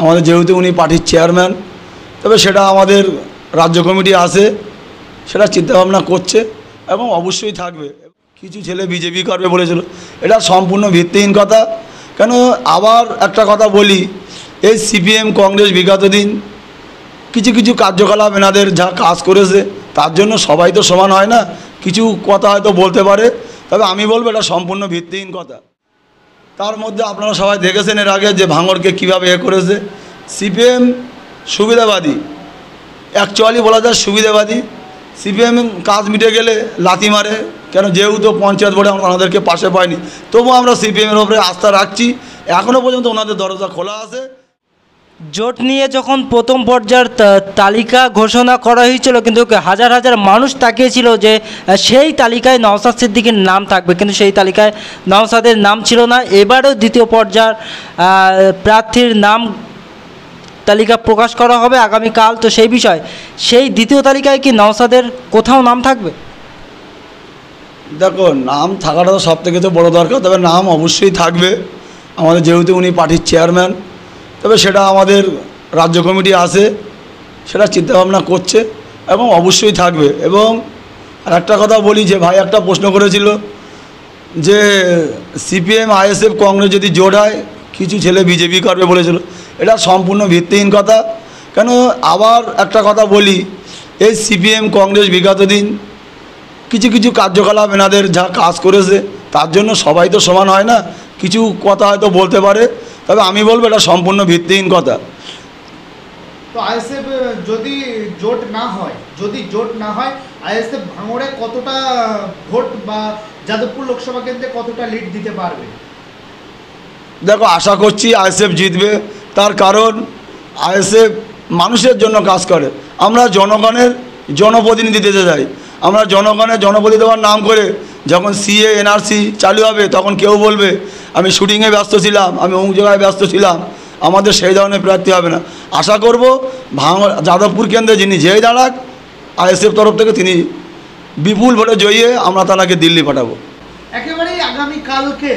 আমাদের যেহেতু উনি পার্টির চেয়ারম্যান, তবে সেটা আমাদের রাজ্য কমিটি আছে, সেটা চিন্তাভাবনা করছে এবং অবশ্যই থাকবে। কিছু ছেলে বিজেপি করবে বলেছিল, এটা সম্পূর্ণ ভিত্তিহীন কথা। কেন আবার একটা কথা বলি, এই সিপিএম কংগ্রেস বিগত দিন কিছু কিছু কার্যকলাপ এনাদের যা কাজ করেছে, তার জন্য সবাই তো সমান হয় না, কিছু কথা হয়তো বলতে পারে, তবে আমি বলবো এটা সম্পূর্ণ ভিত্তিহীন কথা। তার মধ্যে আপনারা সবাই দেখেছেন এর আগে যে ভাঙড়কে কীভাবে করেছে। সিপিএম সুবিধাবাদী, অ্যাকচুয়ালি বলা যায় সুবিধাবাদী। সিপিএম কাজ মিটে গেলে লাথি মারে, কেন যেহেতু পঞ্চায়েত বোর্ডে আমরা ওনাদেরকে পাশে পাইনি, তবুও আমরা সিপিএমের ওপরে আস্থা রাখছি, এখনও পর্যন্ত ওনাদের দরজা খোলা আছে। জোট নিয়ে যখন প্রথম পর্যায়ের তালিকা ঘোষণা করা হয়েছিল, কিন্তু হাজার হাজার মানুষ তাকিয়েছিল যে সেই তালিকায় নওশাদ সিদ্দিকীর নাম থাকবে, কিন্তু সেই তালিকায় নওশাদের নাম ছিল না। এবারেও দ্বিতীয় পর্যায়ের প্রার্থীর নাম তালিকা প্রকাশ করা হবে আগামীকাল। তো সেই বিষয়, সেই দ্বিতীয় তালিকায় কি নওশাদের কোথাও নাম থাকবে? দেখো, নাম থাকাটা তো সবথেকে তো বড় দরকার, তবে নাম অবশ্যই থাকবে। আমাদের যেহেতু উনি পার্টির চেয়ারম্যান, তবে সেটা আমাদের রাজ্য কমিটি আছে, সেটা চিন্তাভাবনা করছে এবং অবশ্যই থাকবে। এবং আর একটা কথা বলি, যে ভাই একটা প্রশ্ন করেছিল যে সিপিএম আইএসএফ কংগ্রেস যদি জোট হয় কিছু ছেলে বিজেপি করবে বলেছিল, এটা সম্পূর্ণ ভিত্তিহীন কথা। কেন আবার একটা কথা বলি, এই সিপিএম কংগ্রেস বিগত দিন কিছু কিছু কার্যকলাপ এনাদের যা কাজ করেছে, তার জন্য সবাই তো সমান হয় না, কিছু কথা হয়তো বলতে পারে, তবে আমি বলবো এটা সম্পূর্ণ ভিত্তিহীন কথা। তো আইএসএফ যদি জোট না হয় আইএসএফ ভাঙড়ে কতটা ভোট বা যাদবপুর লোকসভা কেন্দ্রে কতটা লিড দিতে পারবে? দেখো, আশা করছি আইএসএফ জিতবে, তার কারণ আইএসএফ মানুষের জন্য কাজ করে। আমরা জনগণের জনপ্রতিনিধি দিতে যাই, আমরা জনগণের জনপ্রতিনিধি দেওয়ার নাম করে যখন সিএ এনআরসি চালু হবে, তখন কেউ বলবে আমি শুটিংয়ে ব্যস্ত ছিলাম, আমি অমুক জায়গায় ব্যস্ত ছিলাম, আমাদের সেই ধরনের প্রার্থী হবে না। আশা করব যাদবপুর কেন্দ্রে যিনি যেই দাঁড়াক, আইএসএফ তরফ থেকে তিনি বিপুল ভোটে জয়ী, আমরা তাকে দিল্লি পাঠাবো। একেবারেই আগামীকালকে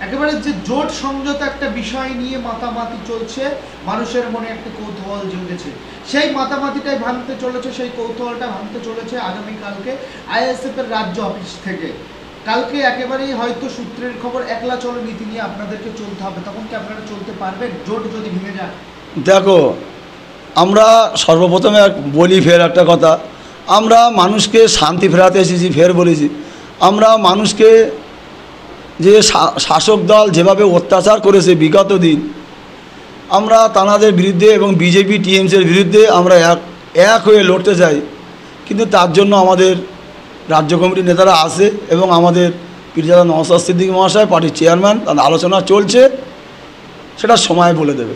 একেবারে যে জোট সমঝোতা একটা বিষয় নিয়ে মাতামাতি চলছে, মানুষের মনে একটা কৌতূহল জেগেছে, সেই মাতামাতিটাই ভাঙতে চলেছে, সেই কৌতূহলটা ভাঙতে চলেছে আগামীকালকে আইএসএফ এর রাজ্য অফিস থেকে। কালকে একেবারেই হয়তো সূত্রের খবর একলা চলো নীতি নিয়ে আপনাদেরকে চলতে হবে, তখন কি আপনারা চলতে পারবেন জোট যদি ভেঙে যায়? দেখো, আমরা সর্বপ্রথমে বলি ফের একটা কথা, আমরা মানুষকে শান্তি ফেরাতে এসেছি, ফের বলেছি আমরা মানুষকে যে শাসক দল যেভাবে অত্যাচার করেছে বিগত দিন, আমরা তাদের বিরুদ্ধে এবং বিজেপি টিএমসির বিরুদ্ধে আমরা এক হয়ে লড়তে চাই। কিন্তু তার জন্য আমাদের রাজ্য কমিটির নেতারা আছে এবং আমাদের পীরজাদা নওশাদ সিদ্দিকী মহাশয় পার্টির চেয়ারম্যান, তাদের আলোচনা চলছে, সেটা সময় বলে দেবে।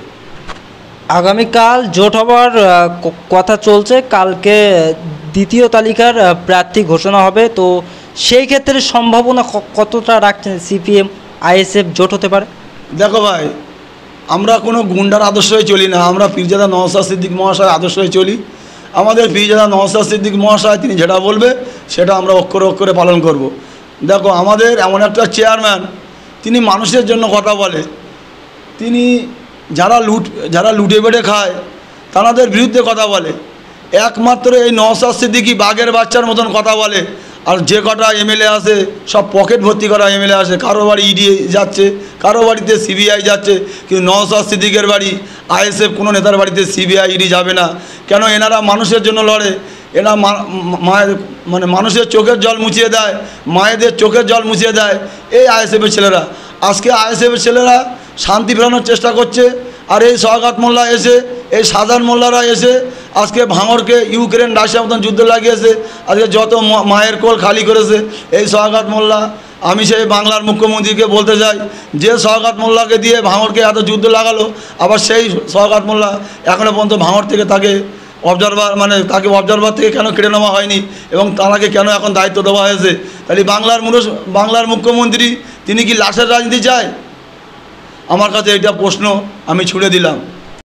আগামীকাল জোট হবার কথা চলছে, কালকে দ্বিতীয় তালিকার প্রার্থী ঘোষণা হবে। তো সেই ক্ষেত্রে সম্ভাবনা কতটা রাখছেন সিপিএম আইএসএফ জোট হতে পারে? দেখো ভাই, আমরা কোনো গুন্ডার আদর্শই চলি না, আমরা পীরজাদা নওশাদ সিদ্দিকী মহাশয় আদর্শই চলি। আমাদের পীরজাদা নওশাদ সিদ্দিকী মহাশয় তিনি যেটা বলবে সেটা আমরা অক্ষরে অক্ষরে পালন করব। দেখো, আমাদের এমন একটা চেয়ারম্যান, তিনি মানুষের জন্য কথা বলে, তিনি যারা লুটে বেটে খায় তাদের বিরুদ্ধে কথা বলে। একমাত্র এই নওশাদ সিদ্দিকী বাঘের বাচ্চার মতন কথা বলে, আর যে কটা এমএলএ আছে সব পকেট ভর্তি করা এমএলএ আছে, কারো বাড়ি ইডি যাচ্ছে, কারো বাড়িতে সিবিআই যাচ্ছে, কিন্তু নওশাদ সিদ্দিকের বাড়ি আইএসএফ কোনো নেতার বাড়িতে সিবিআই ইডি যাবে না। কেন? এনারা মানুষের জন্য লড়ে, এরা মানুষের চোখের জল মুছিয়ে দেয়, মায়েদের চোখের জল মুছিয়ে দেয় এই আইএসএফের ছেলেরা। আজকে আইএসএফের ছেলেরা শান্তি ফেরানোর চেষ্টা করছে, আর এই শওকত মোল্লা এসে, এই সাধারণ মোল্লারা এসে আজকে ভাঙড়কে ইউক্রেন রাশিয়ার মতন যুদ্ধ লাগিয়েছে, আজকে যত মায়ের কোল খালি করেছে এই শওকত মোল্লা। আমি সেই বাংলার মুখ্যমন্ত্রীকে বলতে চাই, যে শওকত মোল্লাকে দিয়ে ভাঙড়কে এত যুদ্ধ লাগালো, আবার সেই শওকত মোল্লা এখনও পর্যন্ত ভাঙড় থেকে তাকে অবজারভার থেকে কেন কেড়ে নেওয়া হয়নি এবং তাকে কেন এখন দায়িত্ব দেওয়া হয়েছে? তাহলে বাংলার মুখ্যমন্ত্রী তিনি কি লাশের রাজনীতি চায়? আমার কাছে এটা প্রশ্ন আমি ছুড়ে দিলাম।